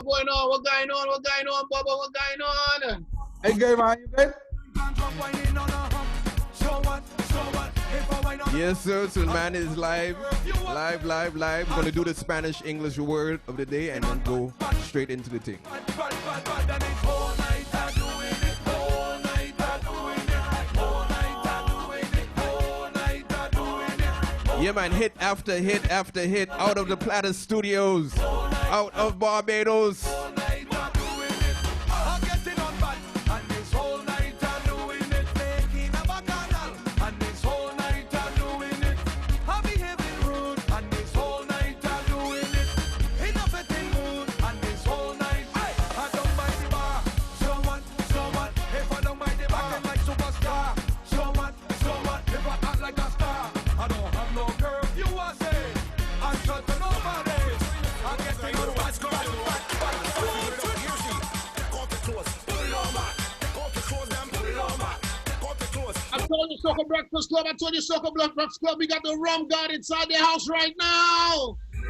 going on? What going on? What going on, Bubba? What going on? Hey, good, man. You good? Yes, sir. So, man is live. We're going to do the Spanish-English word of the day and then go straight into the thing. Yeah, man, hit after hit after hit out of the Platter Studios, out of Barbados. Soca Breakfast Club. I told you, Soca Breakfast Club. We got the rum god inside the house right now. Hey,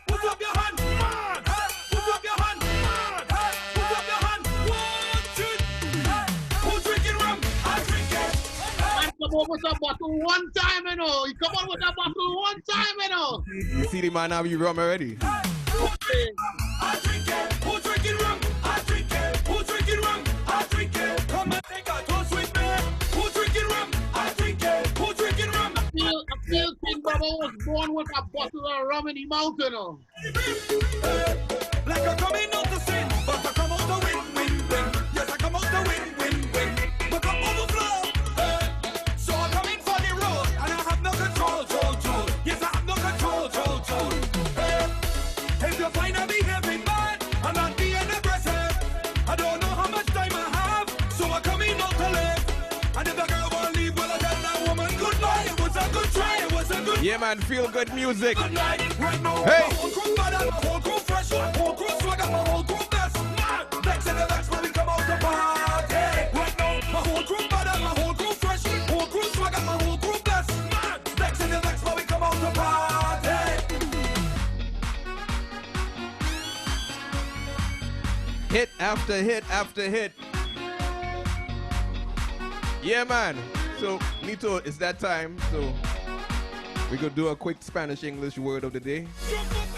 put up your hand, man. Hey, put up your hand, man. Hey, put up your hand. 1, 2. Hey, who's drinking rum? I drink it. Man, come on with a bottle one time, you know. He come on with a bottle one time, you know. You see the man have you rum already? Hey, I drink it. Who's drinking rum? I drink it. Who's drinking rum? I drink it. Come and take a toast with me. Who's drinking rum? I drink it. Who's drinking rum? I feel King Bubba was born with a bottle of rum in the mountain, you know. Like I come in out to sin, but I come out to win, win, win. Yes, I come out to win, win, win. But I overflow. So I come in for the road, and I have no control, control. Yes, I have no control, control. If you find I behaving bad, I'm not being aggressive. I don't know how much time I have, so I come in out to live. And if the girl won't leave, well, I tell that woman goodbye. It was a good try, it was a good. Yeah, man, feel good music. Good night. Right now, hey. My whole crew bad, my whole crew fresh, my whole crew swagger, my whole crew best. Next in the next when we come out to party. Right now, my whole crew bad, my whole crew fresh, whole crew swagger, my whole crew best. Next in the next when we come out to party. Hit after hit after hit. Yeah, man. So, Nito, it's that time. So, we're going to do a quick Spanish-English word of the day.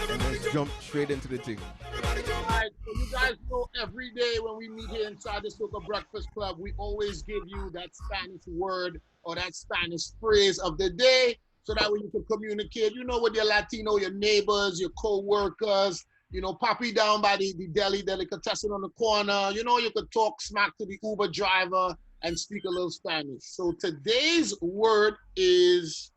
And let's jump straight into the thing. Alright, so you guys know every day when we meet here inside the Soca Breakfast Club, we always give you that Spanish word or that Spanish phrase of the day so that way you can communicate, you know, with your Latino, your neighbors, your co-workers, you know, Papi down by the deli delicatessen on the corner. You know, you could talk smack to the Uber driver and speak a little Spanish. So today's word is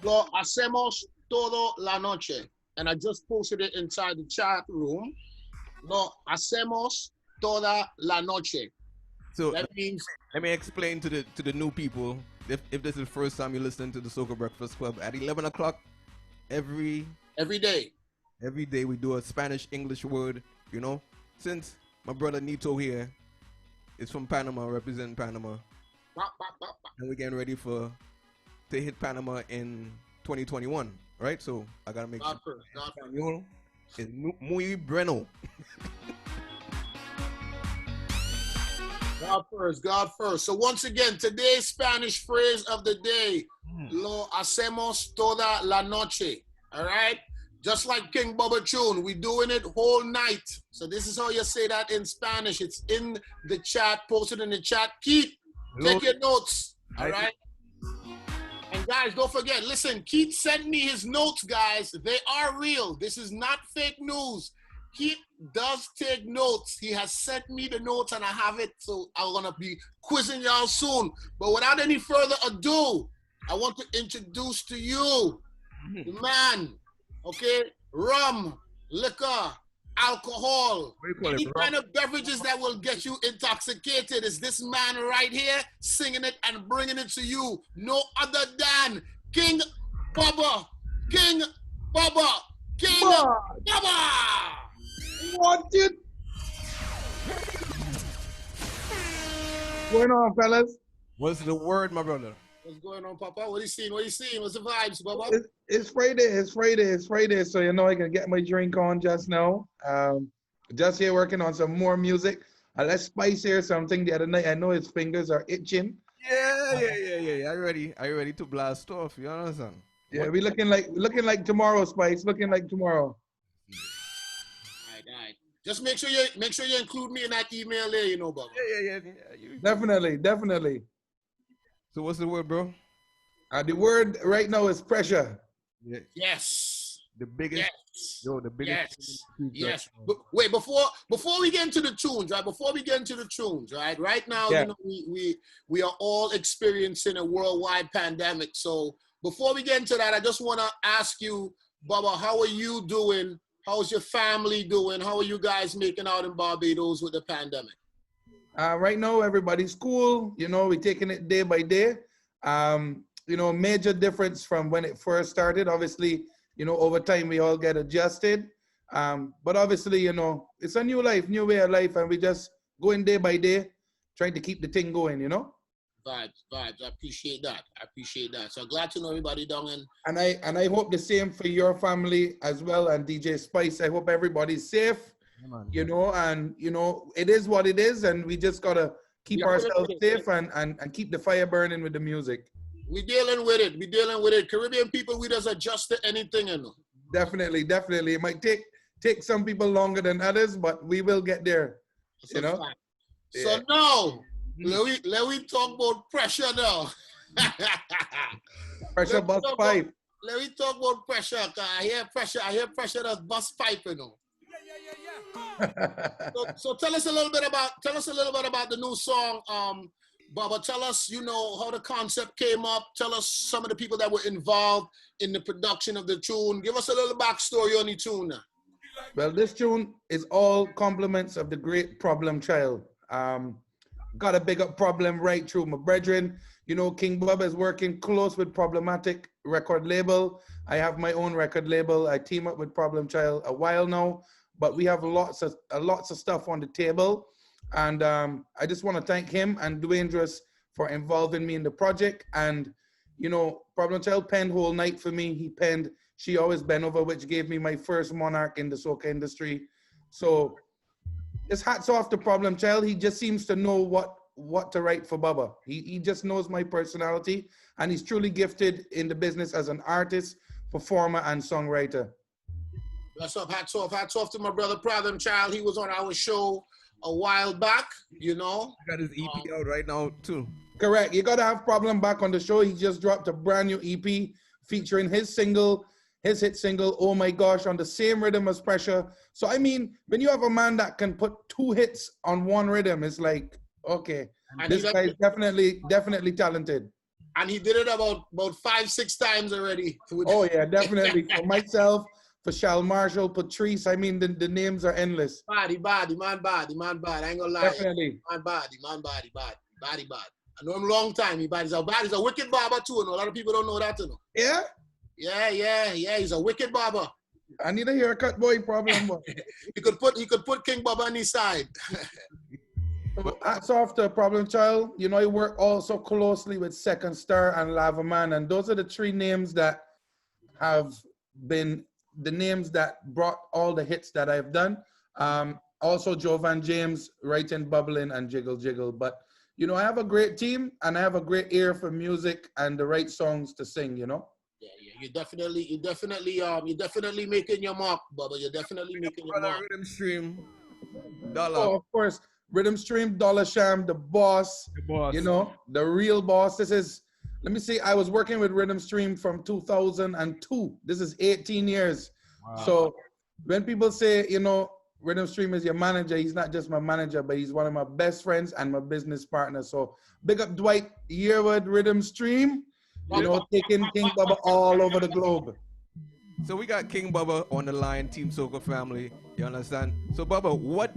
lo hacemos todo la noche. And I just posted it inside the chat room. Lo hacemos toda la noche. So that means, let me explain to the new people. If this is the first time you listen to the Soca Breakfast Club, at 11 o'clock every day. Every day we do a Spanish-English word, you know. Since my brother Nito here is from Panama, representing Panama. And we're getting ready to hit Panama in 2021, right? So I gotta make sure Espanol is muy bueno. God first. So once again, today's Spanish phrase of the day, lo hacemos toda la noche, all right? Just like King Bubba tune, we doing it whole night. So this is how you say that in Spanish. It's in the chat, posted in the chat. Keith, take your notes, all right? And guys, don't forget, listen, Keith sent me his notes, guys. They are real. This is not fake news. Keith does take notes. He has sent me the notes and I have it. So I'm going to be quizzing y'all soon. But without any further ado, I want to introduce to you the man, okay? Rum, liquor, alcohol, any kind of beverages that will get you intoxicated is this man right here singing it and bringing it to you. No other than King Bubba. King Bubba. King Bubba. Want it? What's going on, fellas? What's the word, my brother? What's going on, Papa? What are you seeing? What are you seeing? What's the vibes, Bubba? It's Friday. It's Friday. It's Friday. So you know I can get my drink on just now. Just here working on some more music. Let's spice here something the other night. I know his fingers are itching. Yeah. Are you ready to blast off? You understand? Yeah, we looking like tomorrow, Spice. Looking like tomorrow. All right. Just make sure you include me in that email there, you know, Bubba. Yeah. Definitely. So what's the word, bro? The word right now is pressure. Yeah. Yes. The biggest. Yes. Yo, the biggest. Yes. But wait, before we get into the tunes, right? Right now, Yeah. you know, we are all experiencing a worldwide pandemic. So before we get into that, I just want to ask you, Bubba, how are you doing? How's your family doing? How are you guys making out in Barbados with the pandemic? Right now, everybody's cool. You know, we're taking it day by day. You know, major difference from when it first started. Obviously, you know, over time we all get adjusted. But obviously, you know, it's a new life, new way of life, and we just going day by day, trying to keep the thing going, you know? Vibes. I appreciate that. So glad to know everybody down in. And I hope the same for your family as well, and DJ Spice. I hope everybody's safe, you know, and you know, it is what it is, and we just gotta keep ourselves safe and keep the fire burning with the music. We dealing with it. Caribbean people, we just adjust to anything, you know. Definitely. It might take some people longer than others, but we will get there. You know. So now, let we talk about pressure now. Pressure bust pipe. Let me talk about pressure. Cause I hear pressure that's bust pipe, you know. So tell us a little bit about the new song, Bubba. Tell us, you know, how the concept came up. Tell us some of the people that were involved in the production of the tune. Give us a little backstory on the tune. Well, this tune is all compliments of the great Problem Child. Got a big up Problem right through my brethren. You know, King Bubba is working close with Problematic record label. I have my own record label. I team up with Problem Child a while now, but we have lots of stuff on the table. And I just want to thank him and Dwayne for involving me in the project. And, you know, Problem Child penned whole night for me. He penned She Always Been Over, which gave me my first monarch in the soca industry. So it's hats off to Problem Child. He just seems to know what to write for Bubba. He just knows my personality, and he's truly gifted in the business as an artist, performer, and songwriter. Hats off to my brother Problem Child. He was on our show a while back, you know. He got his EP out right now too. Correct. You gotta have Problem back on the show. He just dropped a brand new EP featuring his hit single, Oh My Gosh, on the same rhythm as Pressure. So I mean, when you have a man that can put 2 hits on one rhythm, it's like, okay, and this guy is definitely talented. And he did it about 5-6 times already. Oh yeah, definitely. For myself, for Shal Marshall, Patrice, I mean, the names are endless. Man bad. I ain't gonna lie. Definitely. Man bad. I know him a long time. He's a wicked barber too. And a lot of people don't know that, you know. Yeah? Yeah. He's a wicked barber. I need a haircut, boy. Problem. he could put King Bubba on his side. Hats off to Problem Child. You know, I work also closely with Second Star and Lava Man, and those are the 3 names that have been the names that brought all the hits that I've done. Also Jovan James, Writing, Bubbling, and Jiggle Jiggle. But you know, I have a great team, and I have a great ear for music and the right songs to sing. You know. Yeah. You're definitely making your mark, Bubba. You're definitely making your mark. Rhythm Stream, Dollar. Oh, of course. Rhythm Stream, Dollar Sham, the boss. You know, the real boss. Let me see, I was working with Rhythm Stream from 2002. This is 18 years. Wow. So when people say, you know, Rhythm Stream is your manager, he's not just my manager, but he's one of my best friends and my business partner. So big up Dwight Yearwood, Rhythm Stream, you know, taking King Bubba all over the globe. So we got King Bubba on the line, Team Soca family. You understand? So Bubba, what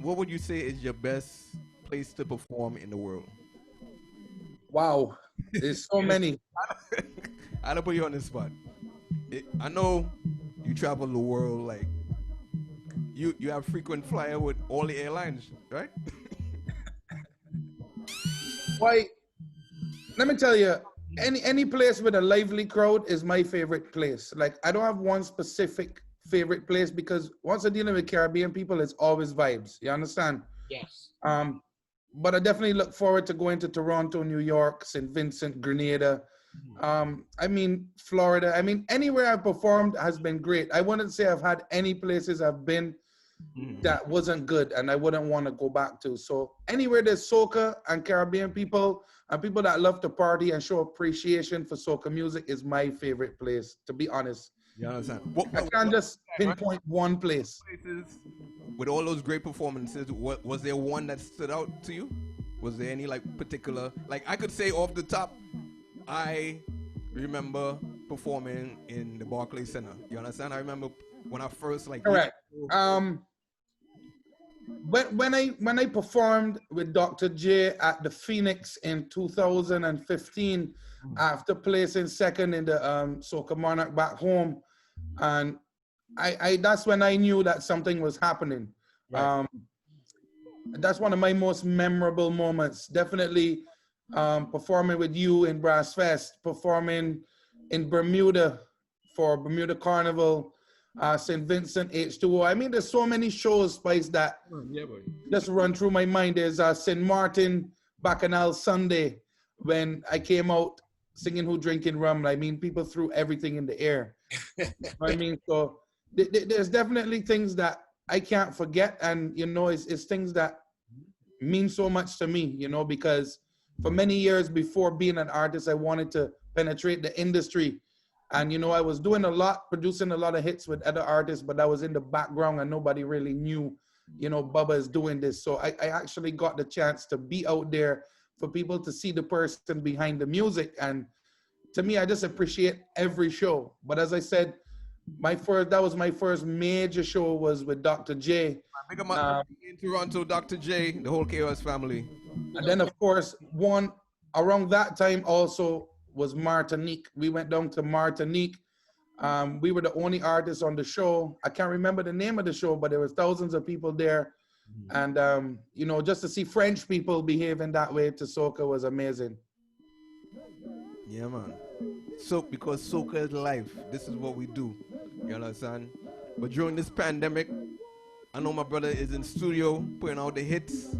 would you say is your best place to perform in the world? Wow, there's so many. I don't put you on the spot. I know you travel the world, like you have frequent flyer with all the airlines, right? Why? Let me tell you, any place with a lively crowd is my favorite place. Like, I don't have one specific favorite place because once I'm dealing with Caribbean people, it's always vibes. You understand? Yes. But I definitely look forward to going to Toronto, New York, St. Vincent, Grenada. I mean, Florida. I mean, anywhere I've performed has been great. I wouldn't say I've had any places I've been that wasn't good and I wouldn't want to go back to. So anywhere there's soca and Caribbean people and people that love to party and show appreciation for soca music is my favorite place, to be honest. You understand? I can't just pinpoint one place. With all those great performances, was there one that stood out to you? Was there any like particular, like I could say off the top, I remember performing in the Barclays Center. You understand? I remember when I first like. Correct. When I performed with Dr. J at the Phoenix in 2015, after placing second in the Soca Monarch back home, and I that's when I knew that something was happening. Right. That's one of my most memorable moments. Definitely performing with you in Brass Fest, performing in Bermuda for Bermuda Carnival, St. Vincent H2O. I mean, there's so many shows, Spice, that just run through my mind. There's St. Martin Bacchanal Sunday when I came out singing Who Drinking Rum. I mean, people threw everything in the air. I mean, so there's definitely things that I can't forget. And, you know, it's things that mean so much to me, you know, because for many years before being an artist, I wanted to penetrate the industry. And, you know, I was doing a lot, producing a lot of hits with other artists, but I was in the background and nobody really knew, you know, Bubba is doing this. So I actually got the chance to be out there for people to see the person behind the music. And to me, I just appreciate every show. But as I said, that was my first major show was with Dr. J. Big up in Toronto, Dr. J, the whole KOS family. And then, of course, one around that time also was Martinique. We went down to Martinique. We were the only artists on the show. I can't remember the name of the show, but there was thousands of people there. And, you know, just to see French people behaving that way to soca was amazing. Yeah, man. So, because soca is life, this is what we do. You understand? But during this pandemic, I know my brother is in studio putting out the hits.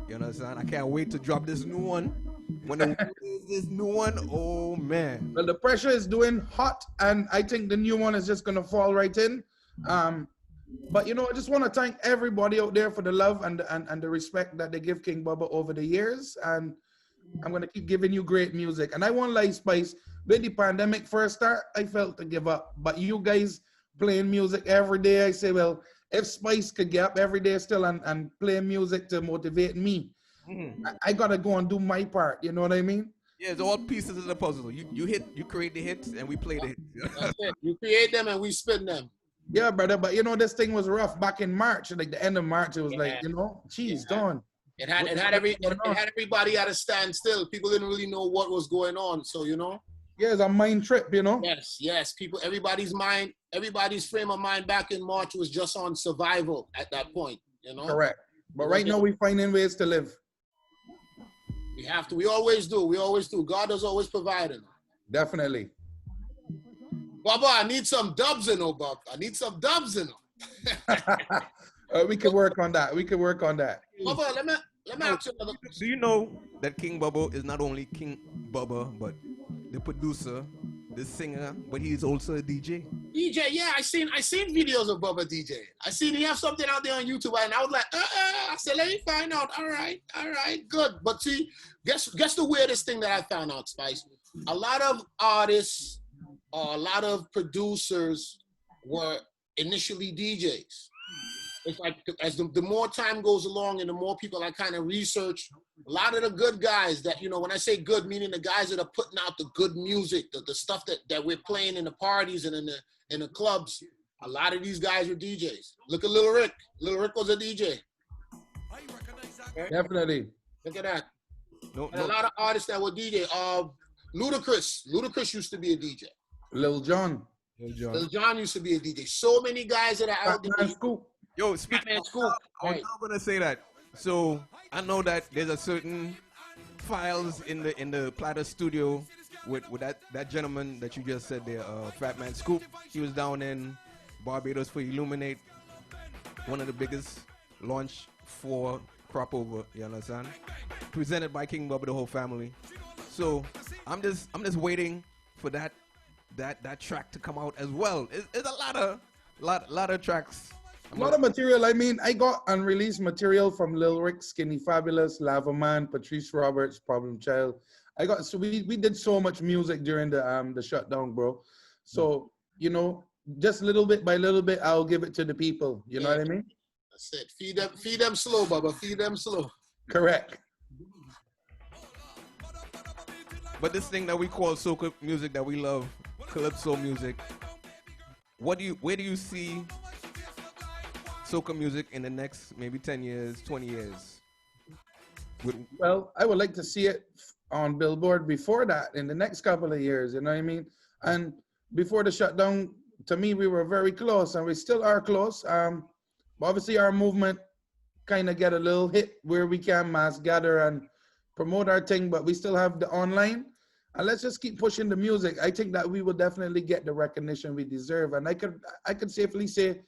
You understand? I can't wait to drop this new one. When this new one, oh man. Well, the pressure is doing hot, and I think the new one is just gonna fall right in. But you know, I just want to thank everybody out there for the love and the respect that they give King Bubba over the years, and I'm gonna keep giving you great music. And I won't lie, Spice, when the pandemic first started, I felt to give up. But you guys playing music every day, I say, well, if Spice could get up every day still and play music to motivate me, I gotta go and do my part. You know what I mean? Yeah, it's all pieces of the puzzle. You create the hits, and we play the hits. That's it. You create them, and we spin them. Yeah, brother. But you know, this thing was rough back in March. Like the end of March, it was like, you know, geez, gone. It had everybody at a standstill. People didn't really know what was going on. So you know. Yeah, it's a mind trip, you know. Yes. Everybody's frame of mind back in March was just on survival at that point. You know. Correct. But right now, we're finding ways to live. We have to. We always do. God is always providing. Definitely. Bubba, I need some dubs in them, Bubba. I need some dubs in them. We can work on that. Bubba, let me ask you another question. Do you know that King Bubba is not only King Bubba, but the producer, the singer, but he's also a DJ? DJ, yeah, I seen videos of Bubba DJ. I seen he have something out there on YouTube, and I was like, I said, let me find out. All right, good. But see, guess the weirdest thing that I found out, Spice. A lot of artists or a lot of producers were initially DJs. It's like as the more time goes along and the more people I kind of research, a lot of the good guys that, you know, when I say good, meaning the guys that are putting out the good music, the stuff that we're playing in the parties and in the clubs, a lot of these guys were DJs. Look at Lil Rick. Lil Rick was a DJ. Okay? Definitely. Look at that. A lot of artists that were DJ. Ludacris used to be a DJ. Lil Jon used to be a DJ. So many guys that are out there. Yo, speaking of school, I'm not gonna say that. So I know that there's a certain files in the Platter studio with that gentleman that you just said there, Fat Man Scoop. He was down in Barbados for Illuminate, one of the biggest launch for crop over. You understand? Presented by King Bubba, the whole family. So I'm just waiting for that track to come out as well. It's a lot of tracks. A lot of material. I mean, I got unreleased material from Lil Rick, Skinny Fabulous, Lava Man, Patrice Roberts, Problem Child. We did so much music during the shutdown, bro. So, you know, just little bit by little bit, I'll give it to the people. You know what I mean? That's it. Feed them slow, Bubba. Feed them slow. Correct. But this thing that we call soca music that we love, calypso music, where do you see soca music in the next maybe 10 years, 20 years? Well, I would like to see it on Billboard before that in the next couple of years, you know what I mean? And before the shutdown, to me, we were very close and we still are close. Obviously, our movement kind of get a little hit where we can mass gather and promote our thing, but we still have the online. And let's just keep pushing the music. I think that we will definitely get the recognition we deserve. And I could safely say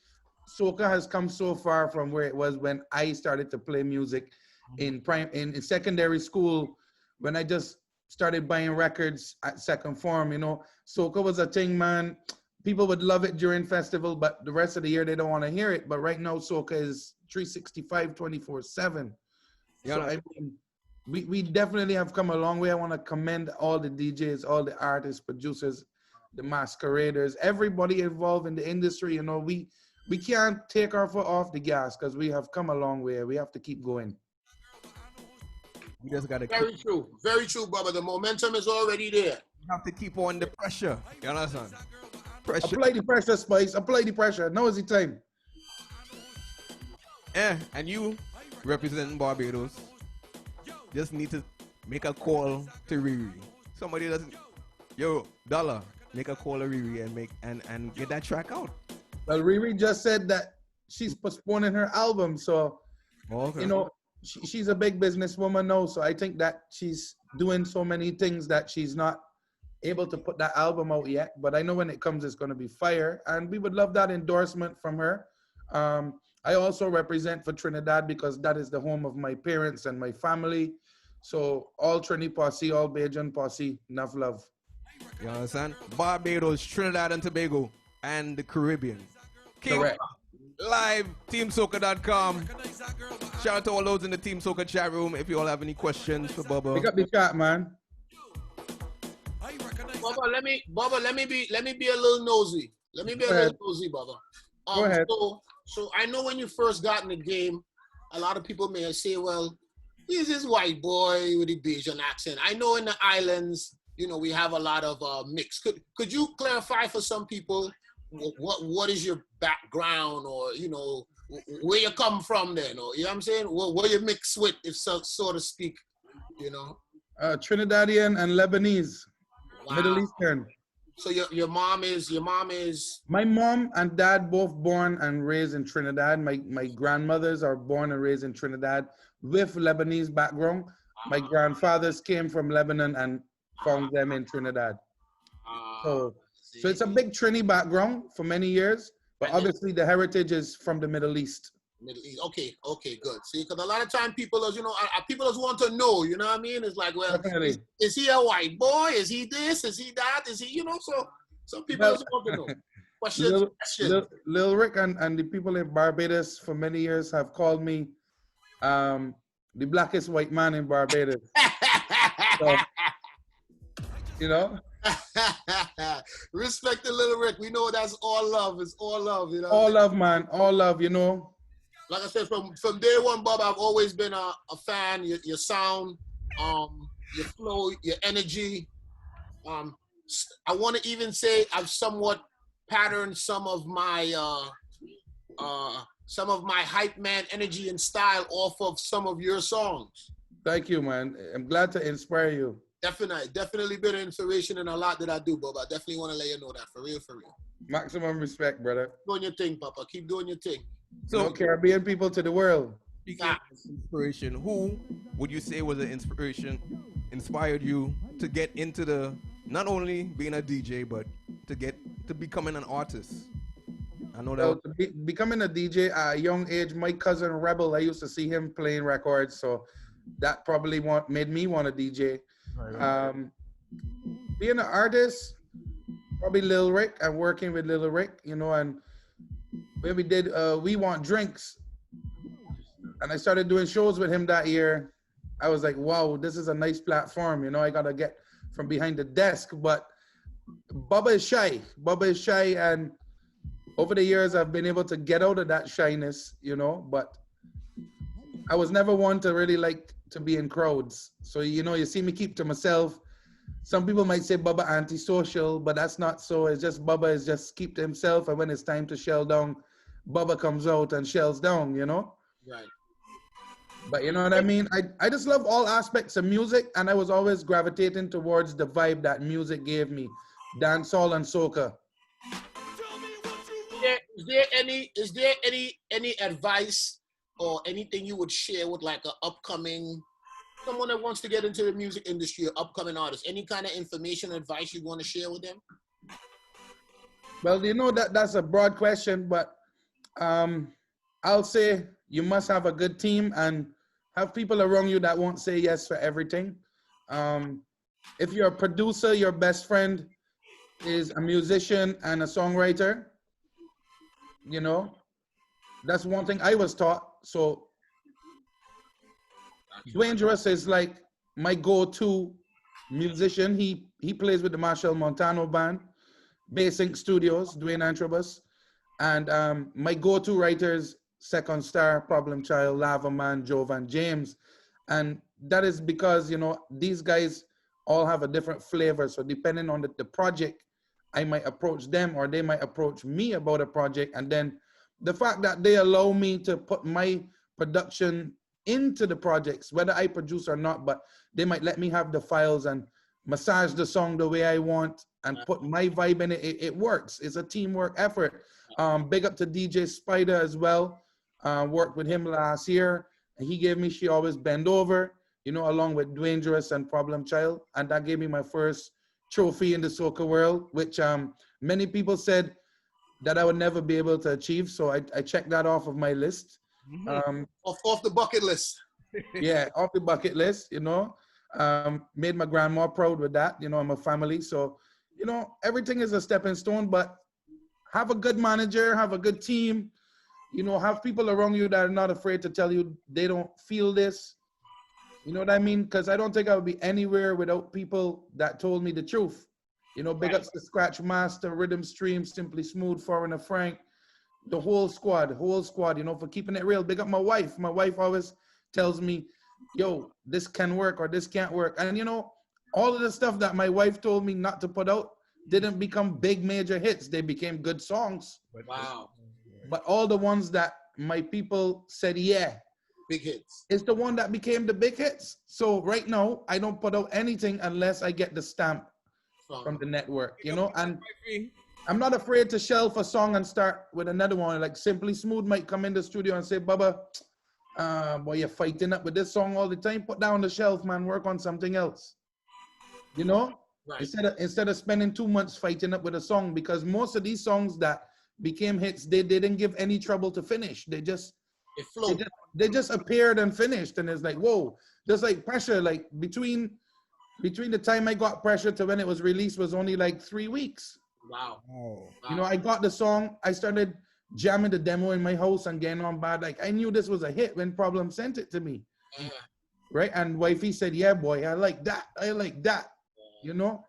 soca has come so far from where it was when I started to play music in secondary school, when I just started buying records at second form. You know, soca was a thing, man. People would love it during festival, but the rest of the year they don't want to hear it. But right now, soca is 365, 24/7. So I mean, we definitely have come a long way. I want to commend all the DJs, all the artists, producers, the masqueraders, everybody involved in the industry. You know, we can't take our foot off the gas because we have come a long way. We have to keep going. We just gotta very true, Bubba. The momentum is already there. You have to keep on the pressure. You understand? Pressure. Apply the pressure, Spice. Apply the pressure. Now is the time. And you representing Barbados just need to make a call to Riri. Somebody doesn't. Yo, Dollar, make a call to Riri and get that track out. Well, Riri just said that she's postponing her album, so you know she's a big businesswoman now. So I think that she's doing so many things that she's not able to put that album out yet. But I know when it comes, it's going to be fire, and we would love that endorsement from her. I also represent for Trinidad because that is the home of my parents and my family. So all Trini posse, all Bajan posse, enough love. You understand? Barbados, Trinidad and Tobago, and the Caribbean. Correct. Live, teamsoca.com. Shout out to all those in the Team Soca chat room. If you all have any questions for Bubba. Pick up the chat, man. Bubba, let me be a little nosy. Let me be a little nosy, Bubba. Go ahead. So I know when you first got in the game, a lot of people may say, well, he's this white boy with a Bajan accent. I know in the islands, you know, we have a lot of mix. Could you clarify for some people what is your background, or you know where you come from then, or you know what I'm saying, where you mix with, if so to speak, you know? Trinidadian and Lebanese. Wow. Middle Eastern. So your mom is my mom and dad both born and raised in Trinidad. My grandmothers are born and raised in Trinidad with Lebanese background. My grandfathers came from Lebanon and found them in Trinidad. So it's a big Trini background for many years, but obviously the heritage is from the Middle East. Okay, good. See, because a lot of time people just want to know, you know what I mean? It's like, well, is he a white boy? Is he this? Is he that? Is he, you know? So some people just want to know. Questions. Lil Rick and the people in Barbados for many years have called me the blackest white man in Barbados. So, you know? Respect the Little Rick. We know that's all love. It's all love, you know. All love, man. All love, you know. Like I said, from day one, Bob, I've always been a fan. Your sound, your flow, your energy. I want to even say I've somewhat patterned some of my hype man energy and style off of some of your songs. Thank you, man. I'm glad to inspire you. Definitely been an inspiration in a lot that I do, Bob. I definitely want to let you know that, for real. Maximum respect, brother. Keep doing your thing, Papa. Keep doing your thing. So, Caribbean people to the world. Speaking of inspiration, who would you say was an inspiration inspired you to get into the not only being a DJ but to becoming an artist? I know that. Well, becoming a DJ at a young age, my cousin Rebel, I used to see him playing records, so that probably made me want to DJ. Being an artist, probably Lil Rick and working with Lil Rick, you know, and when we did We Want Drinks, and I started doing shows with him that year, I was like, wow, this is a nice platform, you know, I gotta get from behind the desk. But Bubba is shy. Bubba is shy, and over the years, I've been able to get out of that shyness, you know, but I was never one to really like to be in crowds. So, you know, you see me keep to myself. Some people might say Bubba antisocial, but that's not so. It's just Bubba is just keep to himself, and when it's time to shell down, Bubba comes out and shells down, you know? Right. But you know what I mean? I just love all aspects of music, and I was always gravitating towards the vibe that music gave me, dancehall and soca. Is there any advice or anything you would share with like someone that wants to get into the music industry, or upcoming artist? Any kind of information, advice you want to share with them? Well, you know that's a broad question, but I'll say you must have a good team and have people around you that won't say yes for everything. If you're a producer, your best friend is a musician and a songwriter. You know, that's one thing I was taught. So Dangerous is like my go-to musician. He plays with the Marshall Montano band, Basing Studios, Dwayne Antrobus. And my go-to writers, Second Star, Problem Child, Lava Man, Jovan James. And that is because, you know, these guys all have a different flavor. So depending on the project, I might approach them or they might approach me about a project. And then the fact that they allow me to put my production into the projects, whether I produce or not, but they might let me have the files and massage the song the way I want and put my vibe in it. It works. It's a teamwork effort. Big up to DJ Spider as well. Worked with him last year. And he gave me She Always Bend Over, you know, along with Dangerous and Problem Child. And that gave me my first trophy in the soca world, which many people said that I would never be able to achieve. So I checked that off of my list. Off the bucket list. Yeah, off the bucket list, you know. Made my grandma proud with that, you know, and my family. So, you know, everything is a stepping stone, but have a good manager, have a good team, you know, have people around you that are not afraid to tell you they don't feel this. You know what I mean? Because I don't think I would be anywhere without people that told me the truth. You know, big ups to Scratch Master, Rhythm Stream, Simply Smooth, Foreigner Frank, the whole squad, you know, for keeping it real. Big up my wife. My wife always tells me, yo, this can work or this can't work. And, you know, all of the stuff that my wife told me not to put out didn't become big major hits. They became good songs. Wow. But all the ones that my people said, yeah, big hits, it's the one that became the big hits. So right now, I don't put out anything unless I get the stamp from the network, you know, and I'm not afraid to shelf a song and start with another one. Like Simply Smooth might come in the studio and say, Bubba, boy, you're fighting up with this song all the time. Put down the shelf, man, work on something else. You know? Right. Instead of spending 2 months fighting up with a song, because most of these songs that became hits, they didn't give any trouble to finish. They just appeared and finished, and it's like, whoa, there's like Pressure, like between the time I got Pressure to when it was released was only like 3 weeks. Wow. You know, I got the song, I started jamming the demo in my house and getting on bad. Like I knew this was a hit when Problem sent it to me. Right? And wifey said, yeah, boy, I like that. You know?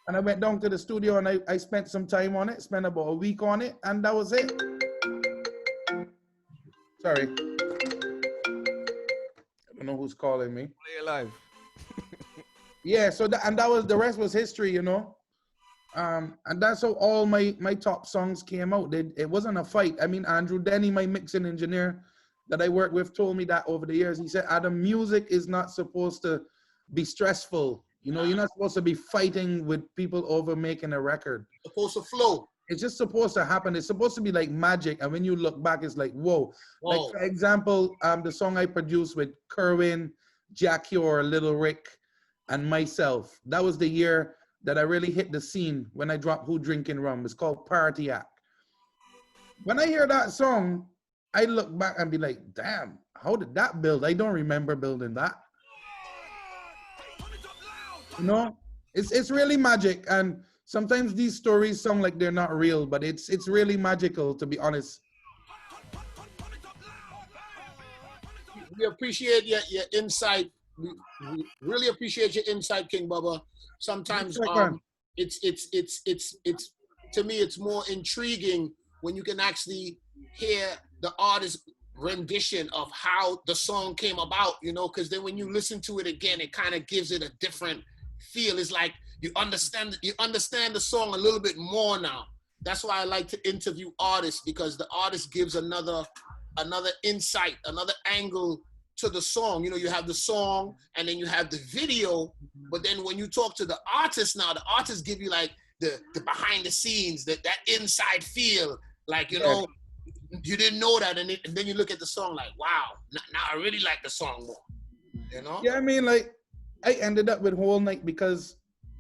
And I went down to the studio and I spent some time on it, spent about a week on it, and that was it. Sorry. I don't know who's calling me. Play alive. Yeah, so the rest was history, you know. And that's how all my top songs came out. It wasn't a fight. I mean, Andrew Denny, my mixing engineer that I work with, told me that over the years. He said, Adam, music is not supposed to be stressful. You know, you're not supposed to be fighting with people over making a record. It's supposed to flow. It's just supposed to happen. It's supposed to be like magic. And when you look back, it's like, whoa. Like, for example, the song I produced with Kerwin, Jack Yor, Little Rick, and Myself. That was the year that I really hit the scene when I dropped Who Drinking Rum. It's called Party Act. When I hear that song, I look back and be like, damn, how did that build? I don't remember building that. You know, it's really magic. And sometimes these stories sound like they're not real, but it's really magical, to be honest. We appreciate your insight. We really appreciate your insight, King Bubba. Sometimes it's to me it's more intriguing when you can actually hear the artist's rendition of how the song came about, you know, because then when you listen to it again, it kind of gives it a different feel. It's like you understand the song a little bit more now. That's why I like to interview artists, because the artist gives another insight, another angle to the song. You know, you have the song and then you have the video, but then when you talk to the artist now, the artists give you like the behind the scenes, that inside feel, like, you know, you didn't know that, and then you look at the song like, wow, now I really like the song more, you know? Yeah, I mean, like, I ended up with Whole Night because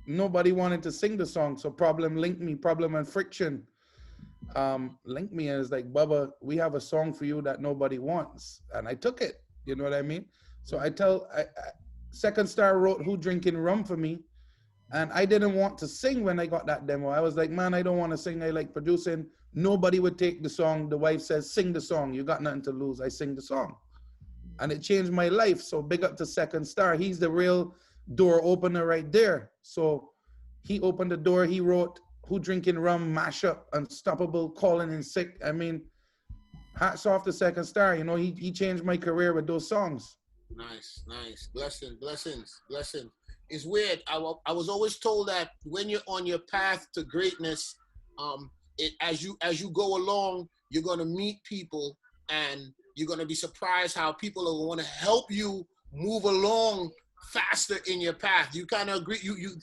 nobody wanted to sing the song, so Problem and Friction linked me, and it's like, Bubba, we have a song for you that nobody wants, and I took it. You know what I mean? So Second Star wrote Who Drinking Rum for me, and I didn't want to sing when I got that demo. I was like, man, I don't want to sing. I like producing. Nobody would take the song. The wife says, sing the song. You got nothing to lose. I sing the song. And it changed my life. So big up to Second Star. He's the real door opener right there. So he opened the door. He wrote Who Drinking Rum, Mashup, Unstoppable, Calling in Sick. I mean, hats off to Second Star. You know, he changed my career with those songs. Nice. Blessings. It's weird. I was always told that when you're on your path to greatness, as you go along, you're gonna meet people, and you're gonna be surprised how people are gonna help you move along faster in your path. You kind of agree?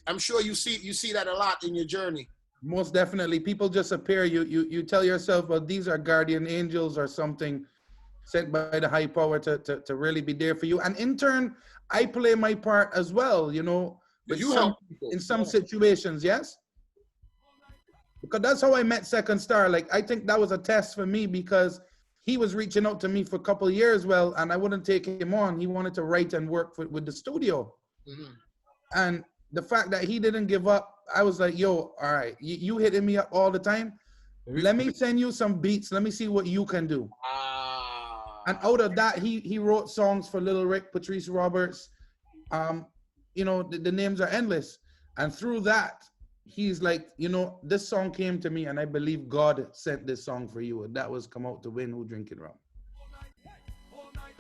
I'm sure you see that a lot in your journey. Most definitely. People just appear. You tell yourself, well, these are guardian angels or something sent by the high power to really be there for you. And in turn, I play my part as well, you know, but in some situations, yes? Because that's how I met Second Star. Like, I think that was a test for me, because he was reaching out to me for a couple of years, well, and I wouldn't take him on. He wanted to write and work with the studio. Mm-hmm. And the fact that he didn't give up, I was like, yo, all right, you hitting me up all the time. Let me send you some beats. Let me see what you can do. And out of that, he wrote songs for Little Rick, Patrice Roberts. You know, the names are endless. And through that, he's like, you know, this song came to me, and I believe God sent this song for you. And that was Come Out to Win, Who Drinking Rum.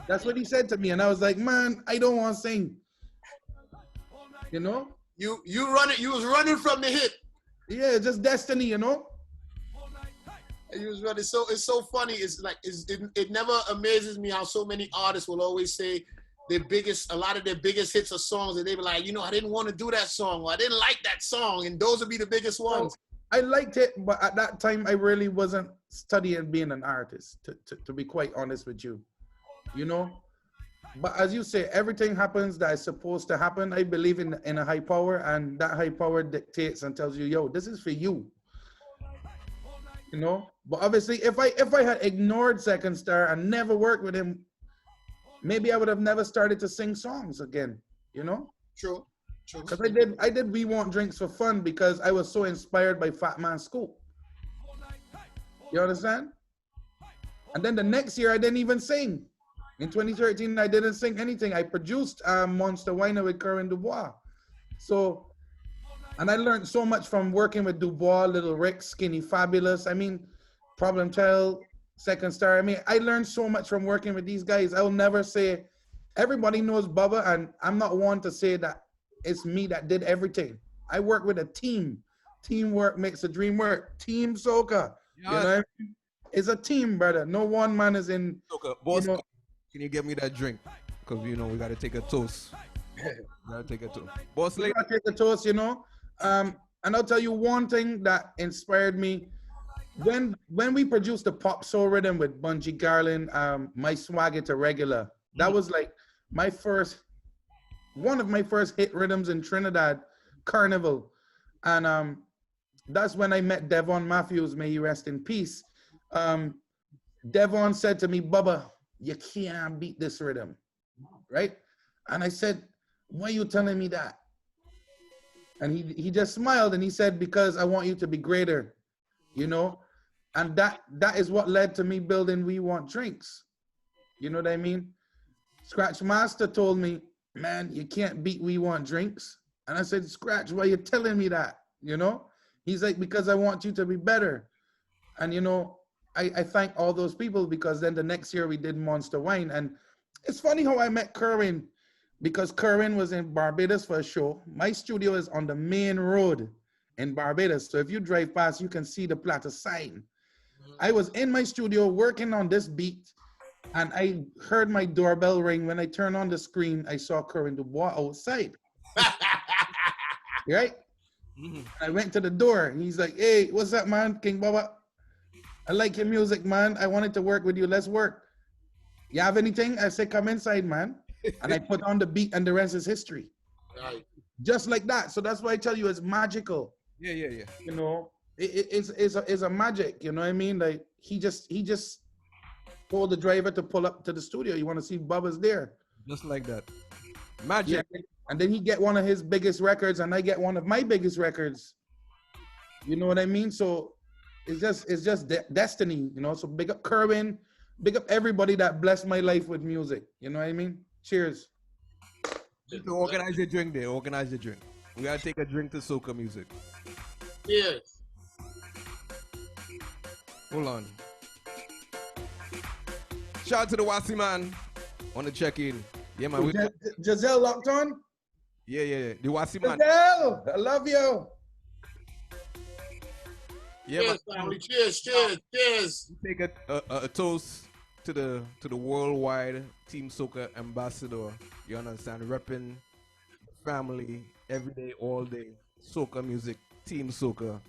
That's what he said to me. And I was like, man, I don't want to sing. You know? You was running from the hit. Yeah, just destiny, you know? You was running. So it's so funny. It's like it never amazes me how so many artists will always say a lot of their biggest hits are songs, and they be like, you know, I didn't want to do that song, or I didn't like that song, and those would be the biggest ones. I liked it, but at that time I really wasn't studying being an artist, to be quite honest with you, you know. But as you say, everything happens that is supposed to happen. I believe in a high power, and that high power dictates and tells you, yo, this is for you. You know? But obviously, if I had ignored Second Star and never worked with him, maybe I would have never started to sing songs again, you know? True. Because I did We Want Drinks for fun because I was so inspired by Fat Man Scoop. You understand? And then the next year, I didn't even sing. In 2013, I didn't sing anything. I produced Monster Winer with Corinne Dubois. So, and I learned so much from working with Dubois, Little Rick, Skinny Fabulous. I mean, Problem Child, Second Star. I mean, I learned so much from working with these guys. I will never say, everybody knows Bubba, and I'm not one to say that it's me that did everything. I work with a team. Teamwork makes the dream work. Team Soca. Yeah. You know, it's a team, brother. No one man is in. Soca, boss, you know, can you get me that drink? Because, you know, we got to take a toast. Boss, we got to take a toast, you know. And I'll tell you one thing that inspired me. When we produced the Pop Soul Rhythm with Bungie Garlin, My Swagger to Regular, that was like my first one of my first hit rhythms in Trinidad, Carnival. And that's when I met Devon Matthews, may he rest in peace. Devon said to me, Bubba, you can't beat this rhythm, right? And I said, why are you telling me that? And he just smiled and he said, because I want you to be greater, you know? And that is what led to me building We Want Drinks. You know what I mean? Scratch Master told me, man, you can't beat We Want Drinks. And I said, Scratch, why are you telling me that? You know? He's like, because I want you to be better. And, you know, I thank all those people, because then the next year we did Monster Wine. And it's funny how I met Kerwin, because Kerwin was in Barbados for a show. My studio is on the main road in Barbados. So if you drive past, you can see the Plata sign. I was in my studio working on this beat, and I heard my doorbell ring. When I turned on the screen, I saw Kerwin Dubois outside. Right? I went to the door, and he's like, hey, what's up, man? King Bubba, I like your music, man. I wanted to work with you. Let's work. You have anything? I said, come inside, man. And I put on the beat, and the rest is history. Right. Just like that. So that's why I tell you it's magical. Yeah. You know, it's a magic. You know what I mean? Like he just told the driver to pull up to the studio. You want to see Bubba's there. Just like that. Magic. Yeah. And then he get one of his biggest records, and I get one of my biggest records. You know what I mean? So it's just destiny, you know. So big up Kerwin, big up everybody that blessed my life with music. You know what I mean? Cheers. So organize your drink there. Organize your drink. We gotta take a drink to soca music. Yes. Hold on. Shout out to the Wasi man on the check-in. Yeah, man. Giselle locked on? Yeah. The Wasi man. Giselle, I love you. Yeah, cheers, family. Cheers. Take a toast to the worldwide Team Soca ambassador. You understand? Repping family every day, all day. Soca music, Team Soca.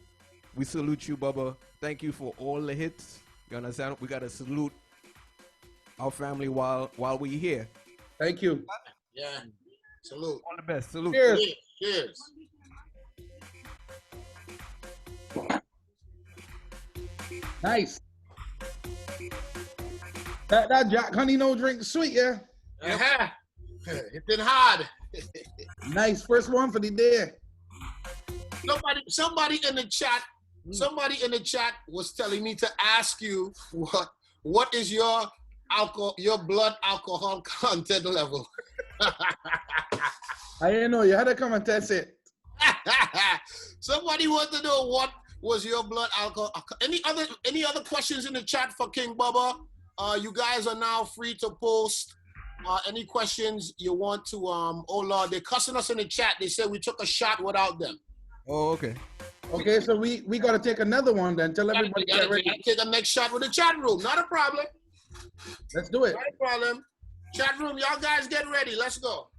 We salute you, Bubba. Thank you for all the hits. You understand? We gotta salute our family while we here. Thank you. Yeah. Salute. All the best. Salute. Cheers. Nice. That Jack Honey no drink sweet, yeah? Uh-huh. Hitting hard. Nice. First one for the day. Somebody in the chat was telling me to ask you what is your blood alcohol content level? I didn't know. You had to come and test it. Somebody wanted to know what was your blood alcohol. Any other questions in the chat for King Bubba? You guys are now free to post any questions you want to. Oh Lord, they're cussing us in the chat. They said we took a shot without them. Oh, okay. Okay, so we got to take another one then. Tell everybody get ready. Take a next shot with the chat room. Not a problem. Let's do it. Not a problem. Chat room, y'all guys get ready. Let's go.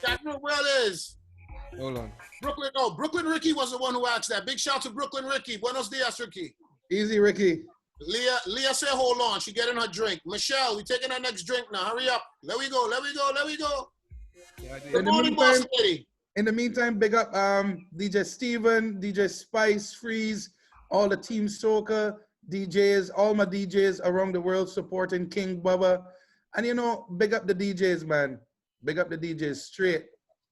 Chat room, where is? Hold on. Brooklyn Ricky was the one who asked that. Big shout to Brooklyn Ricky. Buenos dias, Ricky. Easy, Ricky. Leah said, hold on. She getting her drink. Michelle, we taking our next drink now. Hurry up. Let we go. Yeah, Good morning, boss lady. In the meantime, big up DJ Steven, DJ Spice, Freeze, all the Team Soca DJs, all my DJs around the world supporting King Bubba. And you know, big up the DJs, man. Big up the DJs straight.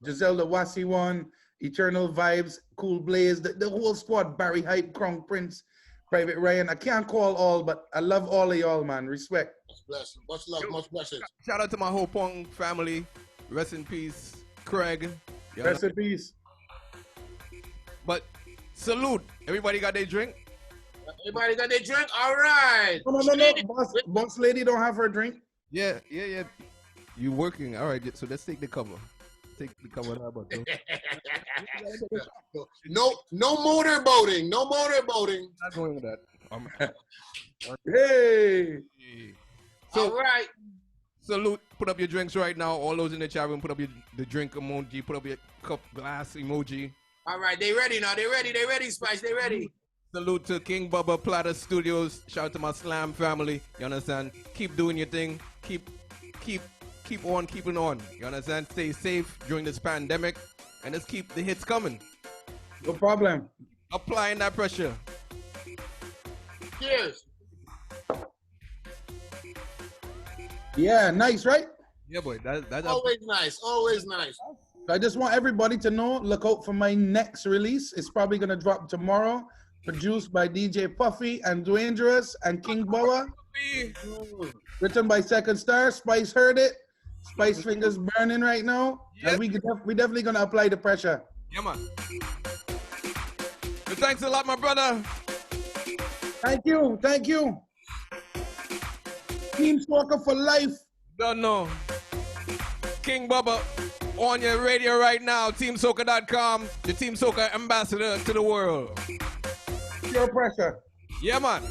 Giselle the Wasi one, Eternal Vibes, Cool Blaze, the whole squad, Barry Hype, Crown Prince, Private Ryan. I can't call all, but I love all of y'all, man. Respect. Bless. Much love, much blessings. Shout out to my whole Pong family. Rest in peace, Craig. Rest in peace. But salute. Everybody got their drink? Everybody got their drink? All right. No. Boss lady don't have her drink. Yeah. You working. All right, so let's take the cover. Take the cover now, but no motorboating. No motorboating. Not going with that. Hey. So, all right. Salute. Put up your drinks right now. All those in the chat room, put up the drink emoji. Put up your cup glass emoji. All right, they ready now. They ready, Spice. They ready. Salute to King Bubba Platter Studios. Shout out to my Slam family. You understand? Keep doing your thing. Keep keep on keeping on. You understand? Stay safe during this pandemic, and just keep the hits coming. No problem. Applying that pressure. Cheers. Yeah, nice, right? Yeah, boy. That's Always nice. Always nice. I just want everybody to know, look out for my next release. It's probably going to drop tomorrow. Produced by DJ Puffy and Dwangerous and King Bubba. Written by Second Star. Spice heard it. Spice fingers burning right now. Yep. And we definitely going to apply the pressure. Yeah, man. Well, thanks a lot, my brother. Thank you. Thank you. Team Soca for life. Don't know. King Bubba on your radio right now. TeamSoca.com. The Team Soca ambassador to the world. Pure pressure. Yeah, man.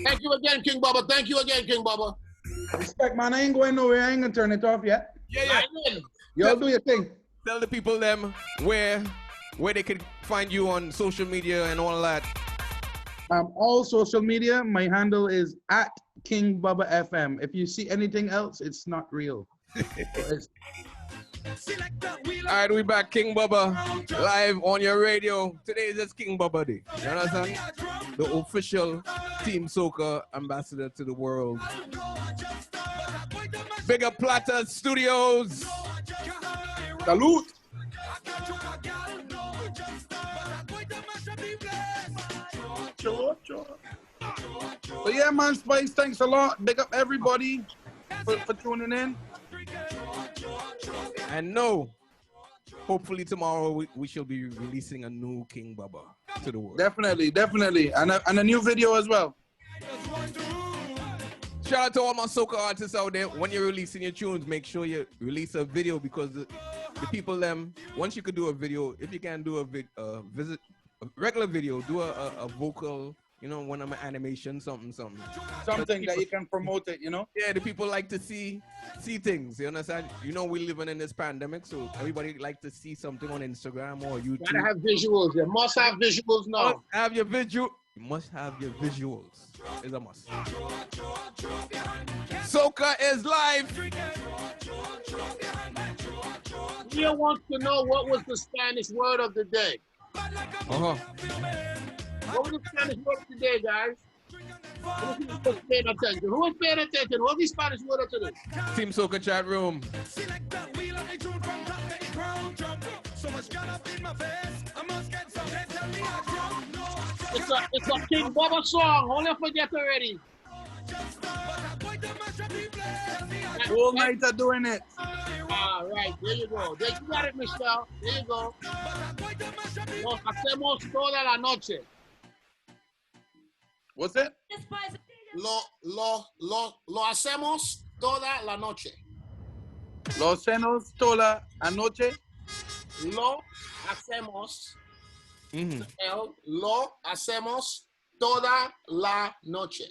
Thank you again, King Bubba. Thank you again, King Bubba. Respect, man. I ain't going nowhere. I ain't going to turn it off yet. Yeah. Y'all do your thing. Tell the people them where they can find you on social media and all that. All social media, my handle is at King Bubba FM. If you see anything else, it's not real. All right, we back, King Bubba, live on your radio. Today is just King Bubba Day. You understand? The official Team Soca ambassador to the world. Big up Plata Studios. Salute. So yeah, man, Spice, thanks a lot. Big up everybody for tuning in. And no, hopefully tomorrow we shall be releasing a new King Bubba to the world. Definitely. And a new video as well. Shout out to all my soca artists out there. When you're releasing your tunes, make sure you release a video, because the people them, once you could do a video, if you can do a regular video, do a vocal, one of my animation, something that you can promote it, Yeah, the people like to see things, you understand? We're living in this pandemic, so everybody like to see something on Instagram or YouTube. Gotta have visuals. You must have visuals now. You must have your visuals. It's a must. Soca is live. Leah wants to know what was the Spanish word of the day. Uh-huh. What was the Spanish word of the day, guys? Who's paying attention? Who is paying attention? What's the Spanish word of the day? Team Soca chat room. It's a King Bubba song. Don't forget already. All night are doing it. All right, there you go. There you got it, Michelle. There you go. Lo hacemos toda la noche. What's it? Lo hacemos toda la noche. Lo hacemos toda la noche. Lo hacemos. Lo hacemos toda la noche.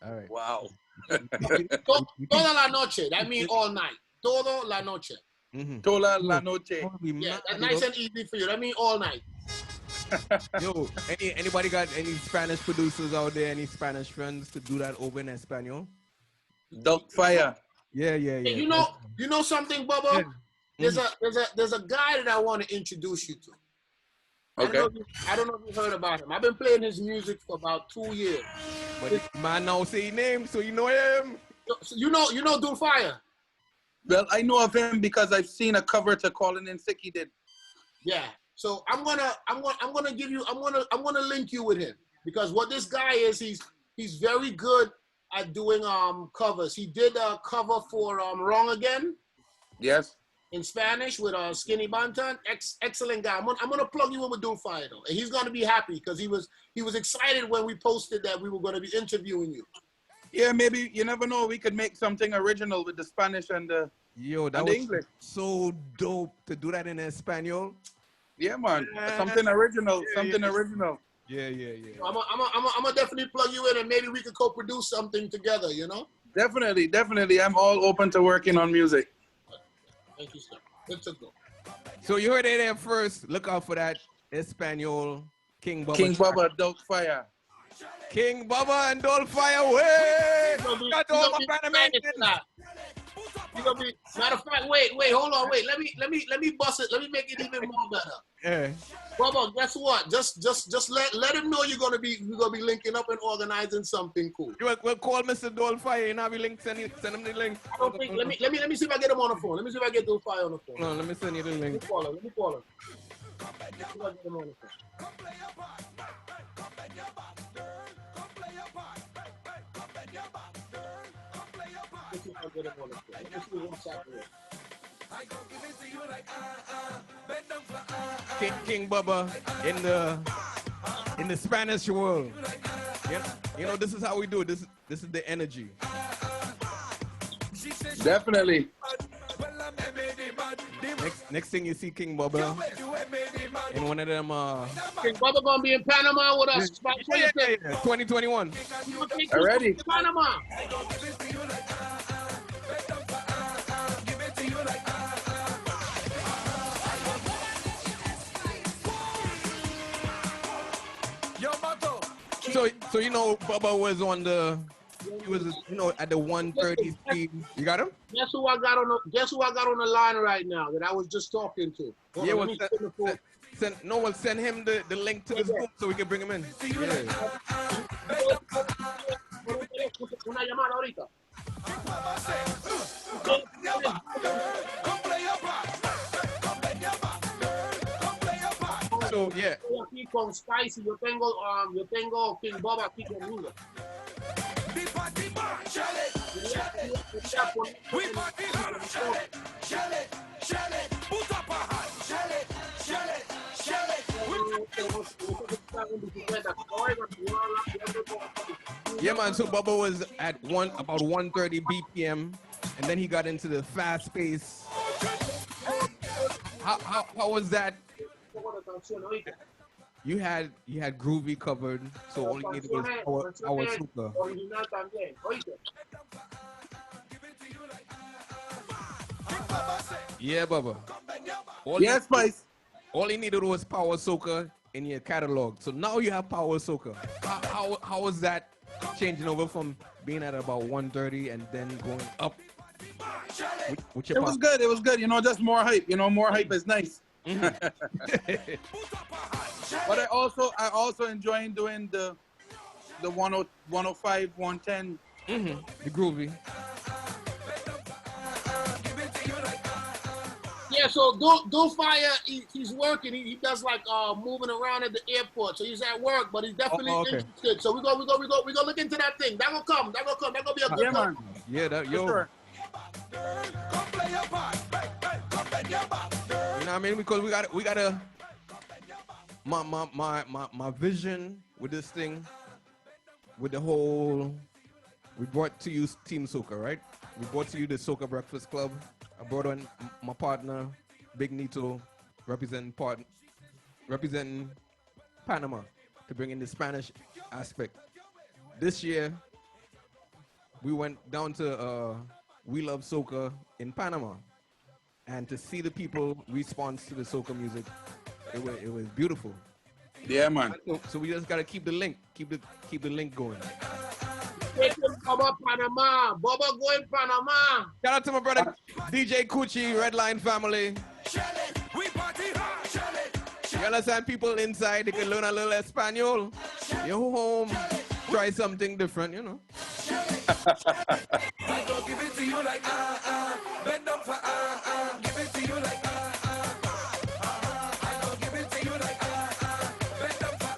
All right. Wow. Toda la noche. That means all night. Toda la noche. Toda la noche. Yeah, that's nice and easy for you. That means all night. Yo, anybody got any Spanish producers out there? Any Spanish friends to do that over in Espanol? Dog fire. Yeah. Hey, you know something, Bubba? Yeah. There's a guy that I want to introduce you to. Okay. I don't know if you heard about him. I've been playing his music for about 2 years. But the man now say name, so you know him. So you know Dual Fire. Well, I know of him because I've seen a cover to Calling in Sick he did. Yeah. So I'm gonna link you with him, because what this guy is, he's very good at doing covers. He did a cover for Wrong Again. Yes. In Spanish with Skinny Bantan. Excellent guy. I'm gonna plug you in with Dual Fire though, and he's gonna be happy because he was excited when we posted that we were gonna be interviewing you. Yeah, maybe, you never know, we could make something original with the Spanish and the English. So dope to do that in Espanol. Yeah, man. Something original. Original. Yeah. I'm gonna definitely plug you in, and maybe we could co-produce something together, Definitely. I'm all open to working on music. Thank you, sir. Good to go. So you heard it there first. Look out for that Espanol King Bubba. King Bubba, Dog Fire. King Bubba and Dolfire, way! Got all my Panamanians. You gonna be matter of fact. Wait, hold on, wait. Let me bust it. Let me make it even more better. Yeah. Bubba, guess what? Just let him know we're gonna be linking up and organizing something cool. We'll call Mr. Dolfire and have you link. Send him the link. I don't think. Let me see if I get him on the phone. Let me see if I get Dolfire on the phone. No, let me send you the link. Let me call him. Let me see if I get him on the phone. King Bubba in the Spanish world. Yeah, you know, this is how we do it. This is the energy. Definitely. Next thing you see King Bubba in one of them King Bubba gonna be in Panama with us. yeah. 2021. Already. Panama. So you know Bubba was on he was at the 130 speed. You got him? Guess who I got on the line right now that I was just talking to? Yeah, we'll send him the link to this group so we can bring him in. Yeah. Una llamada ahorita. So yeah. Aquí con Spicy, yo tengo King Bubba aquí conmigo. Yeah, man. So Bubba was at about 130 BPM, and then he got into the fast pace. How was that? You had groovy covered, so all you needed was our soca. Yeah, Bubba. Yes, Spice. All you needed was power soca in your catalog. So now you have power soca. How was that changing over from being at about 130 and then going up? With your It was good. It was good. You know, just more hype. You know, more hype is nice. But I also enjoying doing the 105, 110. The groovy. Yeah, so Dolfire, he's working. He does like moving around at the airport. So he's at work, but he's definitely interested. So we go look into that thing. That will come. That gonna be a good man. Yeah, yo. Sure. You know what I mean? Because we gotta my vision with this thing, with the whole, we brought to you Team Soca, right? We brought to you the Soca Breakfast Club. I brought on my partner, Big Nito, representing Panama to bring in the Spanish aspect. This year, we went down to We Love Soca in Panama, and to see the people respond to the soca music, it was beautiful. Yeah, man. So we just gotta keep the link, keep the link going. Bubba Panama. Bubba going Panama. Shout out to my brother DJ Coochie, Redline family. You understand? People inside, they can learn a little Espanol. You're home, try something different, you know. I go give it to you like bend down for give it to you like I go give it to you like bend down for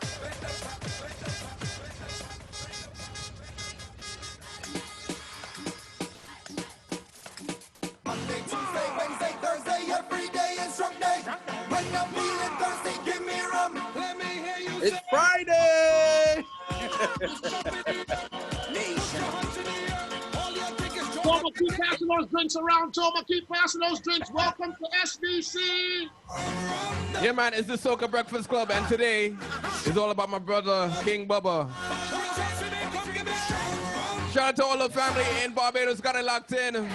Monday, Tuesday, Wednesday, Thursday, every day is strong day. When I'm feeling thirsty, give me rum. Let me hear you It's Friday. Toma, keep passing those drinks around. Toma, keep passing those drinks. Welcome to SDC. Yeah, man, it's the Soca Breakfast Club, and today is all about my brother, King Bubba. Shout out to all the family in Barbados, got it locked in.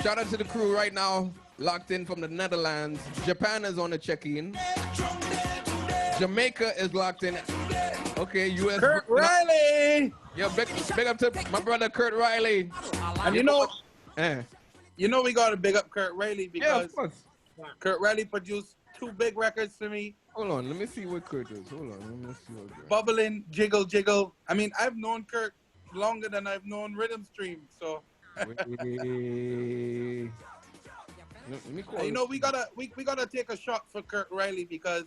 Shout out to the crew right now, locked in from the Netherlands. Japan is on the check-in. Jamaica is locked in. Okay, U.S. Kurt Riley. Yo, big up to my brother Kurt Riley. And you know we gotta big up Kurt Riley because of course. Kurt Riley produced 2 big records for me. Hold on, let me see what Kurt is. Hold on, let me see what Kurt. Bubbling, Jiggle Jiggle. I mean, I've known Kurt longer than I've known Rhythm Stream, so. Let me call You know, we gotta take a shot for Kurt Riley because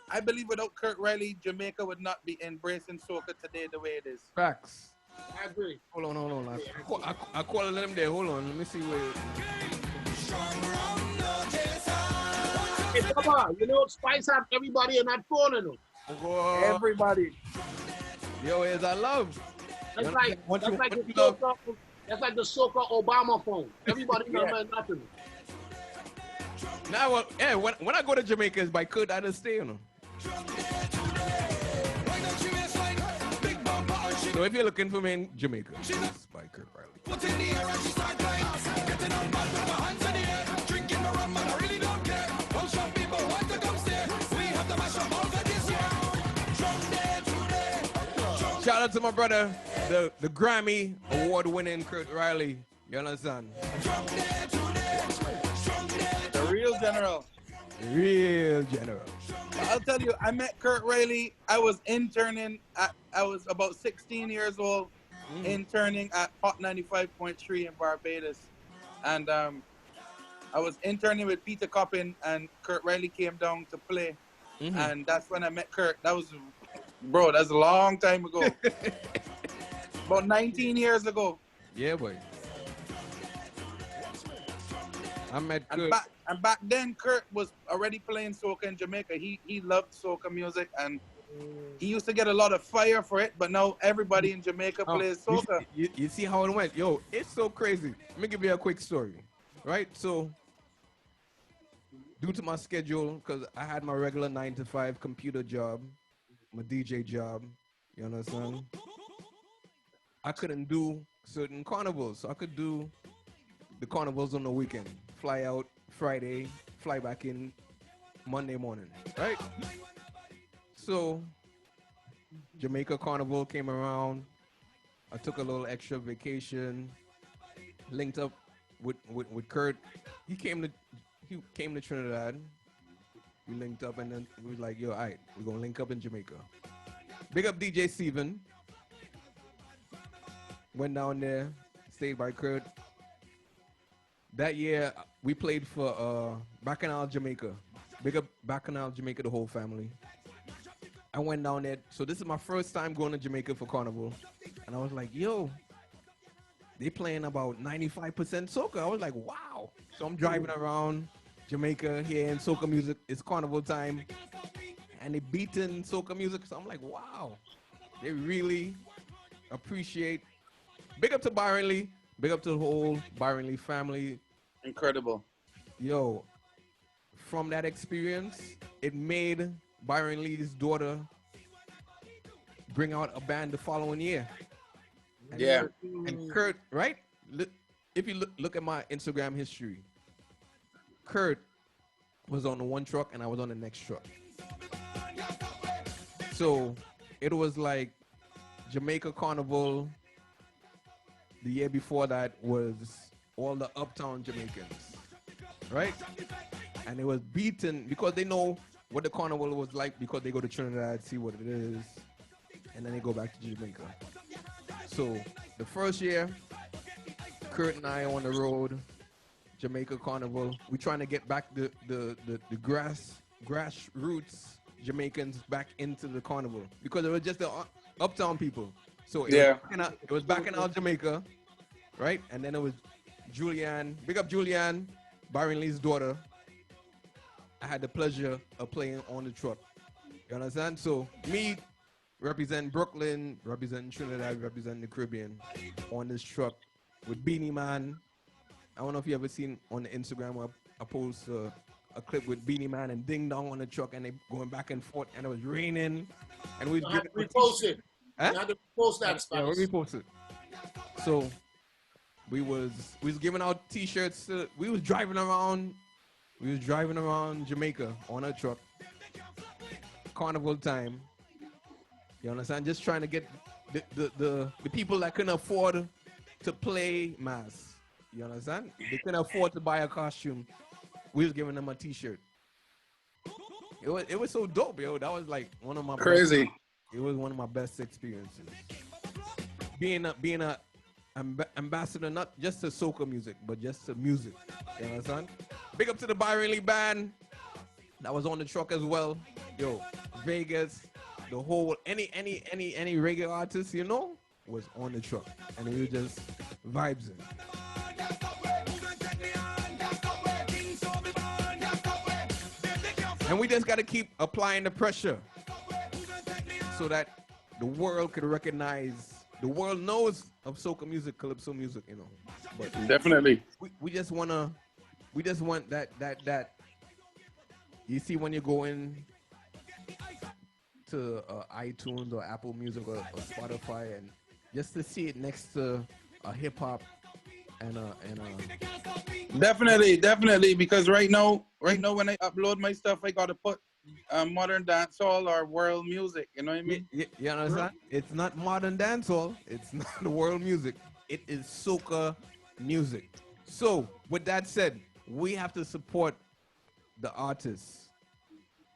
I believe without Kurt Riley, Jamaica would not be embracing soca today the way it is. Facts. I agree. Hold on. I call them there. Hold on, let me see where. Hey, Bubba, you know, Spice have everybody in that phone, you know. Everybody. Yo, is I love. That's like the Soca Obama phone. Everybody knows nothing. Now, when I go to Jamaica, it's by Kurt. I just stay, you know. So if you're looking for me in Jamaica, it's by Kurt Riley. Shout out to my brother, the Grammy award-winning Kurt Riley. You understand? The real general. Real general. I'll tell you, I met Kurt Riley. I was interning. I was about 16 years old, interning at Hot 95.3 in Barbados. And I was interning with Peter Coppin, and Kurt Riley came down to play. And that's when I met Kurt. That's a long time ago. About 19 years ago. Yeah, boy. I met Kurt. And back then, Kurt was already playing soca in Jamaica. He loved soca music, and he used to get a lot of fire for it. But now everybody in Jamaica plays soca. You see how it went? Yo, it's so crazy. Let me give you a quick story. Right? So, due to my schedule, because I had my regular 9-to-5 computer job, my DJ job, you understand? I couldn't do certain carnivals. So I could do the carnivals on the weekend. Fly out Friday, fly back in Monday morning, right? So Jamaica Carnival came around. I took a little extra vacation, linked up with Kurt. He came to Trinidad. We linked up, and then we was like, yo, all right, we're gonna link up in Jamaica. Big up DJ Steven. Went down there, stayed by Kurt. That year, we played for Bacchanal, Jamaica. Big up Bacchanal, Jamaica, the whole family. I went down there. So this is my first time going to Jamaica for Carnival. And I was like, yo, they playing about 95% soca. I was like, wow. So I'm driving around Jamaica here in soca music. It's Carnival time. And they beating soca music. So I'm like, wow. They really appreciate. Big up to Byron Lee. Big up to the whole Byron Lee family. Incredible. Yo, from that experience, it made Byron Lee's daughter bring out a band the following year. And and Kurt, right? If you look at my Instagram history, Kurt was on the one truck and I was on the next truck. So it was like Jamaica Carnival. The year before that was all the uptown Jamaicans, right? And it was beaten because they know what the carnival was like because they go to Trinidad, see what it is, and then they go back to Jamaica. So the first year, Kurt and I on the road, Jamaica Carnival. We trying to get back the grassroots Jamaicans back into the carnival because it was just the uptown people. So it was back in Jamaica, right? And then it was Julianne, big up Julianne, Byron Lee's daughter. I had the pleasure of playing on the truck. You understand? So me represent Brooklyn, represent Trinidad, represent the Caribbean on this truck with Beanie Man. I don't know if you ever seen on the Instagram where I post a clip with Beanie Man and Ding Dong on the truck and they going back and forth and it was raining and we repost it. Huh? You had to post that stuff. Yeah, we repost it. So we was giving out t-shirts. We was driving around Jamaica on a truck. carnival time. You understand? Just trying to get the people that can afford to play mass. You understand? They can afford to buy a costume. We was giving them a T-shirt. It was so dope, yo. That was like one of my Crazy. Best, it was one of my best experiences. Being a ambassador, not just to soca music, but just to music. You understand? Big up to the Byron Lee band that was on the truck as well. Yo, Vegas, the whole any reggae artist, you know, was on the truck, and we were just vibes in. And we just got to keep applying the pressure so that the world could recognize, the world knows of soca music, calypso music, you know. But definitely. We just want that. You see, when you go in to iTunes or Apple Music or Spotify, and just to see it next to a hip hop and Definitely, because right now when I upload my stuff, I gotta put modern dancehall or world music. You know what I mean? You understand? It's not modern dancehall. It's not the world music. It is soca music. So, with that said, we have to support the artists.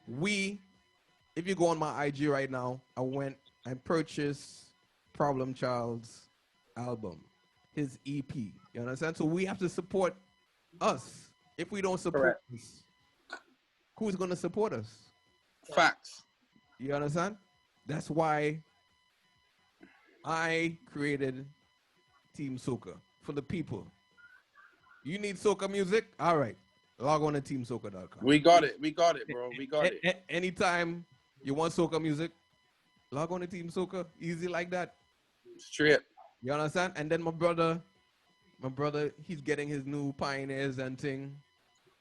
If you go on my IG right now, I went and purchased Problem Child's album, his EP. You understand? So we have to support us. If we don't support us, who's going to support us? Facts. You understand? That's why I created Team Soca, for the people. You need soca music? All right. Log on to teamsoca.com. We got it, bro. We got it. Anytime you want soca music, log on to Team Soca. Easy like that. Straight. You understand? And then my brother, he's getting his new Pioneers and thing,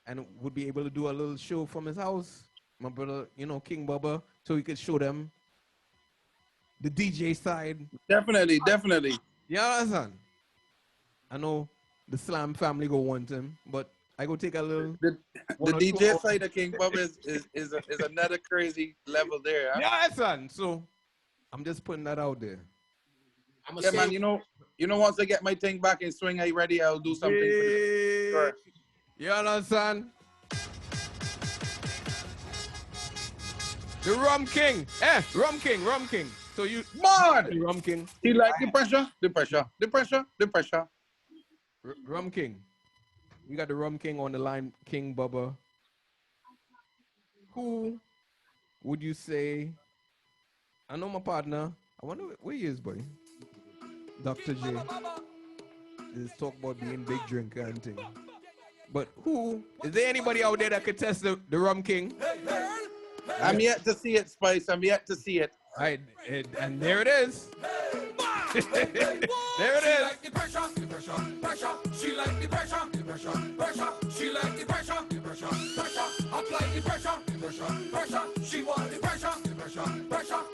and would be able to do a little show from his house. My brother, you know, King Bubba, so he could show them the DJ side. Definitely. You understand? I know the Slam family go want him, but I go take a little. The DJ side of King Bubba is another crazy level there. Huh? Yeah, son. So I'm just putting that out there. Yeah, man. You know, once I get my thing back in swing, I ready. I'll do something. Yeah. Sure. You understand? The Rum King. Rum King. So you Man! the Rum King. He like the pressure. Rum King. We got the Rum King on the line, King Bubba. Who would you say? I know my partner. I wonder where he is, buddy. Dr. J. Is talk about being big drinker and thing. But who is there anybody out there that could test the Rum King? I'm yet to see it, Spice. I'm yet to see it. Right, and there it is. There it is. Like the pressure. She like the pressure. She like the pressure. Apply the pressure. She want the pressure.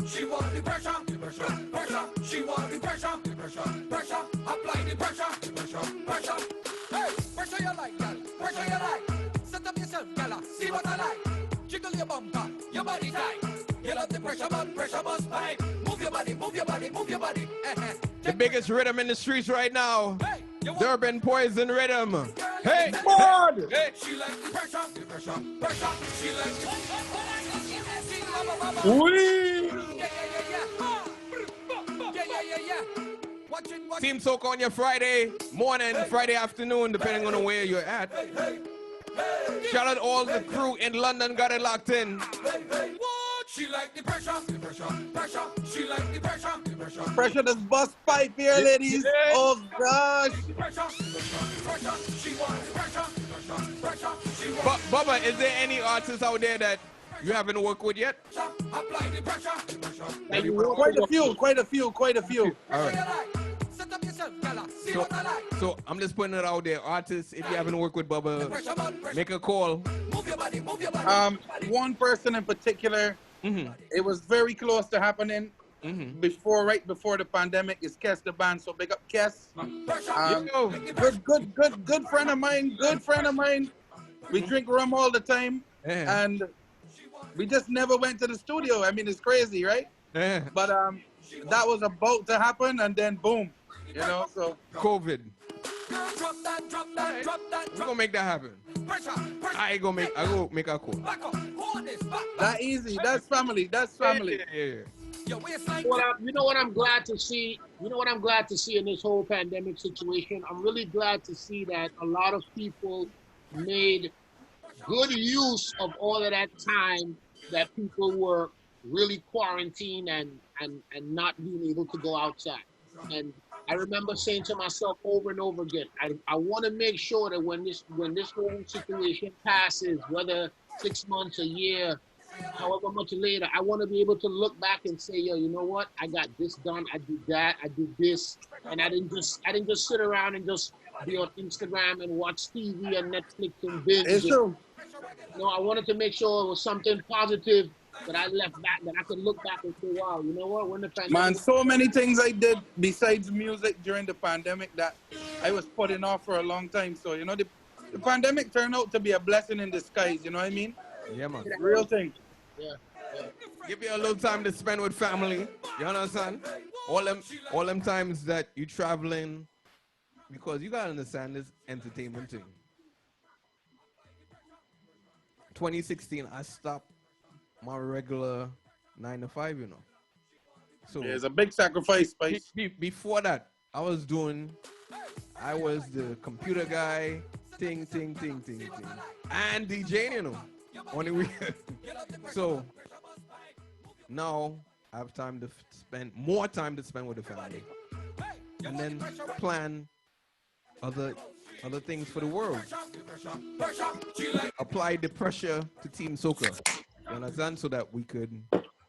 She want the pressure. She want the pressure. Apply the pressure. Hey, pressure you like, girl. Pressure you like. Set up yourself, girl. See what I like. Jiggle your bumper, your body tight. You love the pressure bust pipe. Move your body. The biggest rhythm in the streets right now. Hey, Durban Poison Rhythm. Hey, God! Hey. she like the pressure. She like the Wee! Yeah. Watch it. Team Soca on your Friday morning, Friday afternoon, depending on where you're at. Shout out all the crew in London, got it locked in. She like the pressure. She like the pressure. Pressure this bust pipe here, ladies. Oh gosh. Pressure. She wants pressure. She wants Bubba, is there any artists out there that you haven't worked with yet? apply the pressure. Quite a few. All right. Set up yourself, gala. See what I like. So I'm just putting it out there. Artists, if you haven't worked with Bubba, Pressure. make a call. Move your body. One person in particular, it was very close to happening right before the pandemic. Is Kes the band? So big up Kes. Yo. Good friend of mine. We drink rum all the time, Yeah. and We just never went to the studio. I mean, it's crazy, right? Yeah. But that was about to happen, and then boom, you know. So COVID. Drop that, drop that, drop that, We're gonna make that happen. pressure, pressure. I go make a call. Back up, hold this, back. that easy. That's family. That's family. Yeah. Your waistline. You know what I'm glad to see? You know what I'm glad to see in this whole pandemic situation? I'm really glad to see that a lot of people made good use of all of that time that people were really quarantined and not being able to go outside. And I remember saying to myself over and over again, I want to make sure that when this whole situation passes, whether 6 months, a year, however much later, I want to be able to look back and say, yo, you know what? I got this done. I did that. I did this, and I didn't just sit around and just be on Instagram and watch TV and Netflix and binge. It's true. No, I wanted to make sure it was something positive that I left back, that I could look back and say, wow, you know what? When the pandemic, Man, so many things I did besides music during the pandemic that I was putting off for a long time. So, you know, the pandemic turned out to be a blessing in disguise. You know what I mean? Yeah, man. Real thing. Yeah. Give you a little time to spend with family. You understand? All them times that you traveling, because you gotta understand this entertainment thing. 2016, I stopped my regular 9 to 5, you know. So Yeah, it's a big sacrifice, Spice. before that, I was the computer guy, ting, and DJing, you know, on the weekend. So now I have more time to spend with the family, and then plan other things for the world. Apply the pressure to Team Soca, you understand, so that we could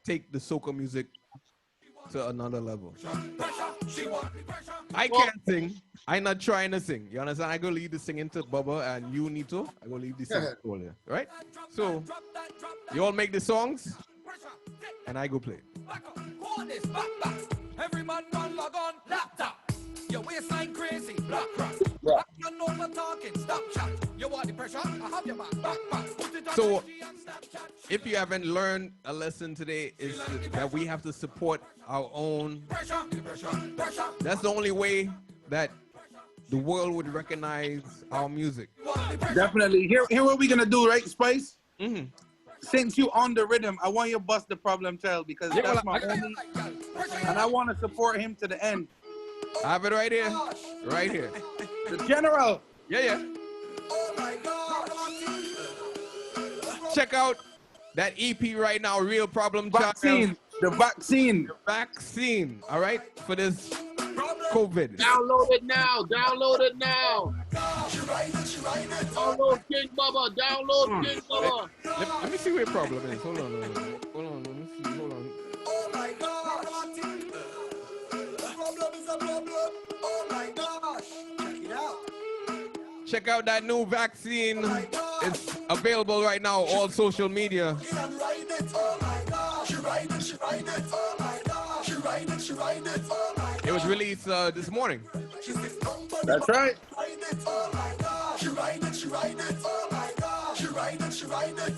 take the soca music to another level. I can't sing. I'm not trying to sing. You understand? I go leave the singing to Bubba and you, Nito. I go leave the singing to all you, right? So you all make the songs and I go play. Every man log on laptop. Your waistline crazy. Black rock. You know what talking. Stop chat. You want the pressure? I have your back. Put it on So, IG and Snapchat. if you haven't learned a lesson today, is that we have to support our own. Pressure. That's the only way that the world would recognize our music. Definitely. Here what we gonna do, right, Spice? Mm-hmm. Since you on the rhythm, I want you to bust the problem child because that's my homie, and I want to support him to the end. I have it right here. Right here. The general. Yeah. Check out that EP right now, Real Problem Child. The vaccine. All right, for this COVID. download it now. Download King Bubba. Download King Bubba. Let me see where the problem is. Hold on. Let me see. Hold on. Oh my gosh. The problem is a problem. Oh my gosh. Check it out. Check out that new vaccine. It's available right now, all social media. She ride it. Oh my gosh. She ride it. Oh my gosh. She ride it. Oh my gosh. It was released this morning. That's right. Oh my gosh. She ride it. Oh my gosh. She ride it.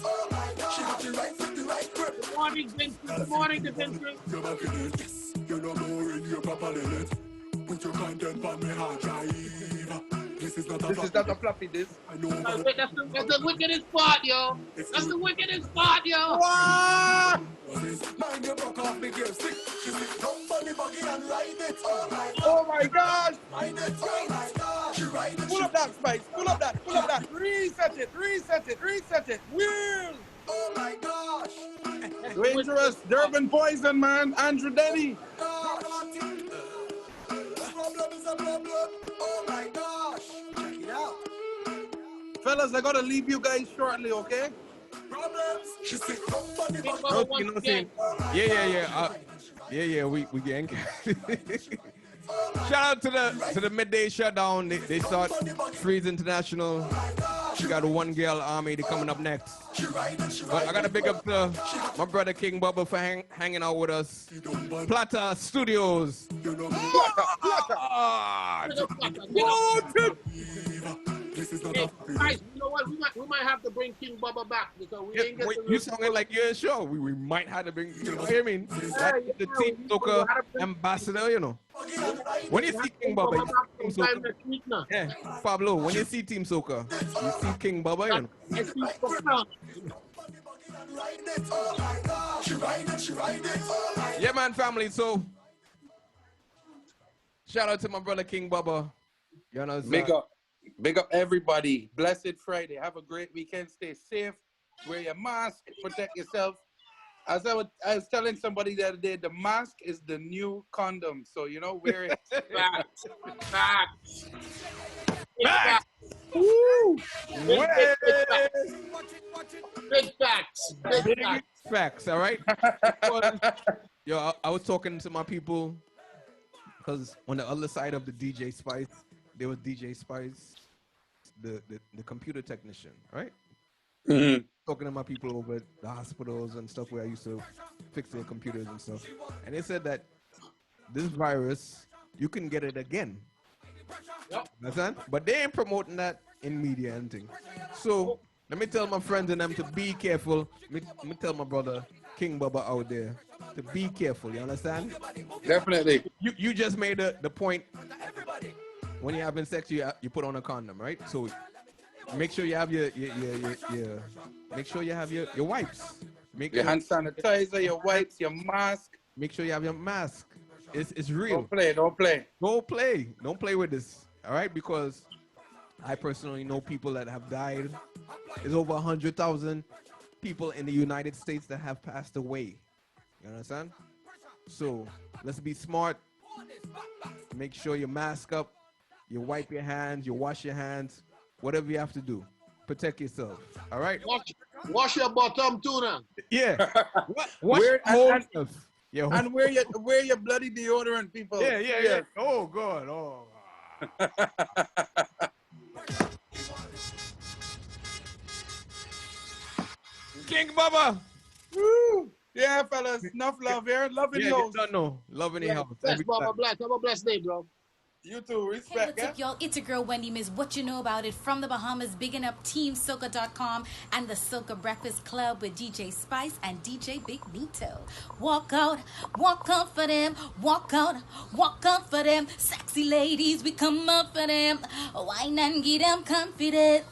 Oh my gosh. She got the right foot, the right grip. Good morning, Vincent. Good morning, Vincent. You're back in it. You're no more in your proper limit. Put your content on me hard drive. This is not a floppy disk. I know. That's the wickedest part, yo. That's the wickedest part, yo. Mind your buck off me gear stick. She stick jump on the buggy and ride it. Oh my gosh. Ride it. Oh my gosh. She ride it. Pull up that, Spice. Pull up that. Reset it. Wheel. Oh my gosh. Dangerous. Durban Poison, man. Andrew Denny. The problem is a problem. Oh my gosh. Check it out. Fellas, I gotta leave you guys shortly, okay? Problems. She stick jump on the King buggy. Bubba once again. Yeah. We getting. Shout out to the midday shutdown. They start Freeze International. We got a one girl army. They coming up next. But I gotta big up to my brother King Bubba for hanging out with us. Plata Studios. This is not a guys, you know what? we might have to bring King Bubba back because we ain't getting you sounding like you're sure. We might have to bring, you know what I mean? That's the Team Soca ambassador, you know. When you see King Bubba, you see Team Soca. Yeah, Pablo, when you see Team Soca, you see King Bubba, you know. I see Soca. Yeah, man, family. So, shout out to my brother King Bubba. You know, Big up everybody. Blessed Friday. Have a great weekend. Stay safe. Wear your mask. Protect yourself. As I was telling somebody the other day, the mask is the new condom. So, you know, wear it. Facts. Facts. Facts. Woo! Big Facts. Big facts. Facts, all right? Yo, I was talking to my people because on the other side of the DJ Spice, there was DJ Spice, the computer technician, right? Mm-hmm. Talking to my people over at the hospitals and stuff where I used to fix their computers and stuff. And they said that this virus, you can get it again. Yep. Understand? But they ain't promoting that in media and things. So let me tell my friends and them to be careful. Let me tell my brother King Bubba out there to be careful. You understand? Definitely. You just made the point. When you're having sex, you put on a condom, right? So make sure you have your make sure you have your wipes. Make your sure, hand sanitizer, your wipes, your mask. Make sure you have your mask. It's real. Don't play. Don't play with this. All right, because I personally know people that have died. There's over 100,000 people in the United States that have passed away. You understand? So let's be smart. Make sure you mask up. You wipe your hands. You wash your hands. Whatever you have to do. Protect yourself. All right? Wash your bottom too now. Yeah. Wash your and wear your bloody deodorant, people. Yeah. Oh, God. Oh. King Bubba. Woo. Yeah, fellas. Enough love here. Love in the house. Love in the house. Bless, Bubba. Bless. Have a blessed day, bro. You too. Respect. Hey, what's up, y'all? It's your girl, Wendy Miss. What you know about it from the Bahamas, bigging up TeamSoca.com and the Soca Breakfast Club with DJ Spice and DJ Big Nito. Walk out for them. Walk out for them. Sexy ladies, we come up for them. Wine and give them confidence.